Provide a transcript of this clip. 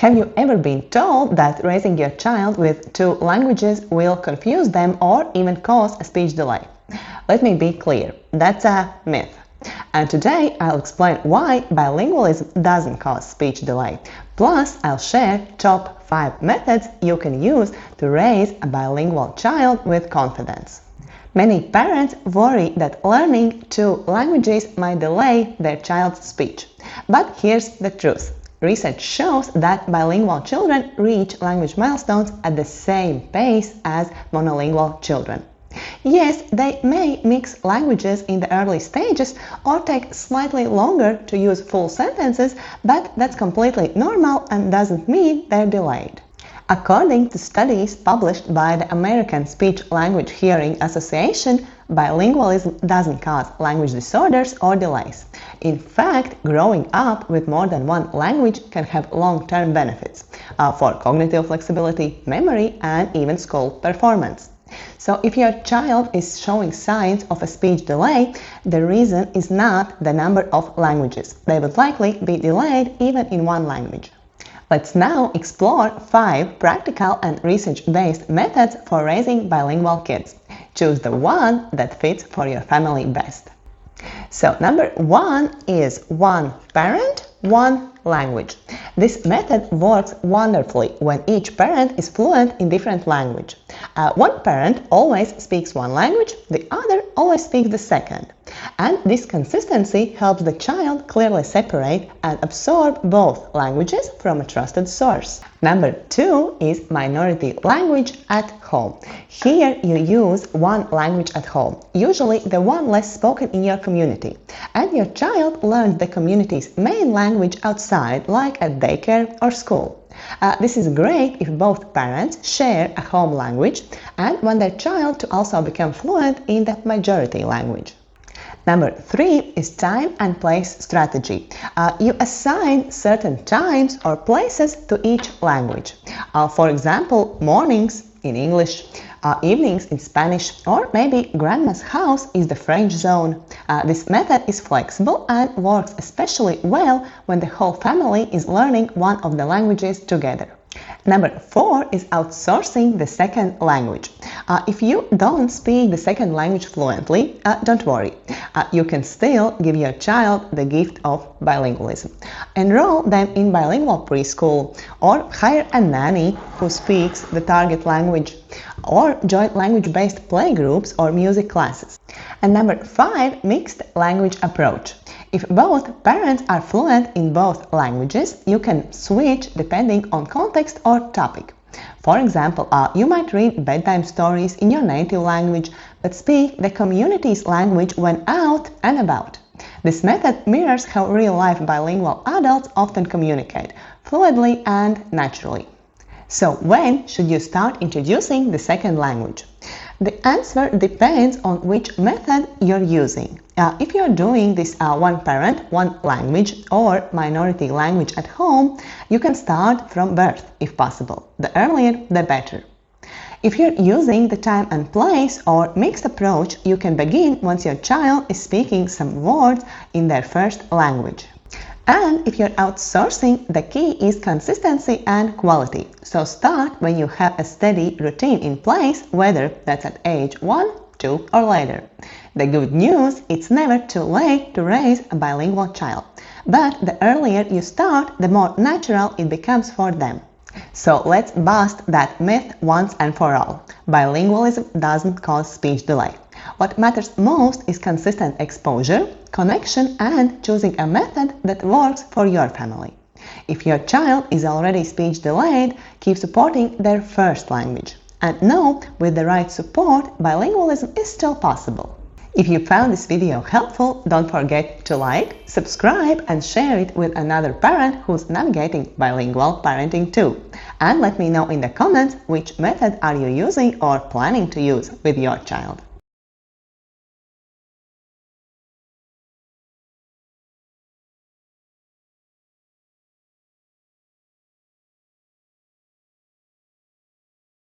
Have you ever been told that raising your child with two languages will confuse them or even cause a speech delay? Let me be clear, that's a myth. And today I'll explain why bilingualism doesn't cause speech delay. Plus, I'll share top 5 methods you can use to raise a bilingual child with confidence. Many parents worry that learning two languages might delay their child's speech. But here's the truth. Research shows that bilingual children reach language milestones at the same pace as monolingual children. Yes, they may mix languages in the early stages or take slightly longer to use full sentences, but that's completely normal and doesn't mean they're delayed. According to studies published by the American Speech-Language Hearing Association, bilingualism doesn't cause language disorders or delays. In fact, growing up with more than one language can have long-term benefits for cognitive flexibility, memory, and even school performance. So if your child is showing signs of a speech delay, the reason is not the number of languages. They would likely be delayed even in one language. Let's now explore 5 practical and research-based methods for raising bilingual kids. Choose the one that fits for your family best. So number 1 is one parent, one language. This method works wonderfully when each parent is fluent in different language. One parent always speaks one language, the other always speaks the second. And this consistency helps the child clearly separate and absorb both languages from a trusted source. Number 2 is minority language at home. Here you use one language at home, usually the one less spoken in your community, and your child learns the community's main language outside, like at daycare or school. This is great if both parents share a home language and want their child to also become fluent in the majority language. Number 3 is time and place strategy. You assign certain times or places to each language. For example, mornings in English, evenings in Spanish, or maybe grandma's house is the French zone. This method is flexible and works especially well when the whole family is learning one of the languages together. Number 4 is outsourcing the second language. If you don't speak the second language fluently, don't worry. You can still give your child the gift of bilingualism. Enroll them in bilingual preschool, or hire a nanny who speaks the target language, or join language-based playgroups or music classes. And number 5, mixed language approach. If both parents are fluent in both languages, you can switch depending on context or topic. For example, you might read bedtime stories in your native language, but speak the community's language when out and about. This method mirrors how real-life bilingual adults often communicate, fluidly and naturally. So when should you start introducing the second language? The answer depends on which method you're using. If you're doing this one parent, one language or minority language at home, you can start from birth if possible. The earlier, the better. If you're using the time and place or mixed approach, you can begin once your child is speaking some words in their first language. And if you're outsourcing, the key is consistency and quality. So start when you have a steady routine in place, whether that's at age 1, 2 or later. The good news, it's never too late to raise a bilingual child. But the earlier you start, the more natural it becomes for them. So let's bust that myth once and for all. Bilingualism doesn't cause speech delay. What matters most is consistent exposure, connection, and choosing a method that works for your family. If your child is already speech delayed, keep supporting their first language. And know, with the right support, bilingualism is still possible. If you found this video helpful, don't forget to like, subscribe, and share it with another parent who's navigating bilingual parenting too. And let me know in the comments which method are you using or planning to use with your child.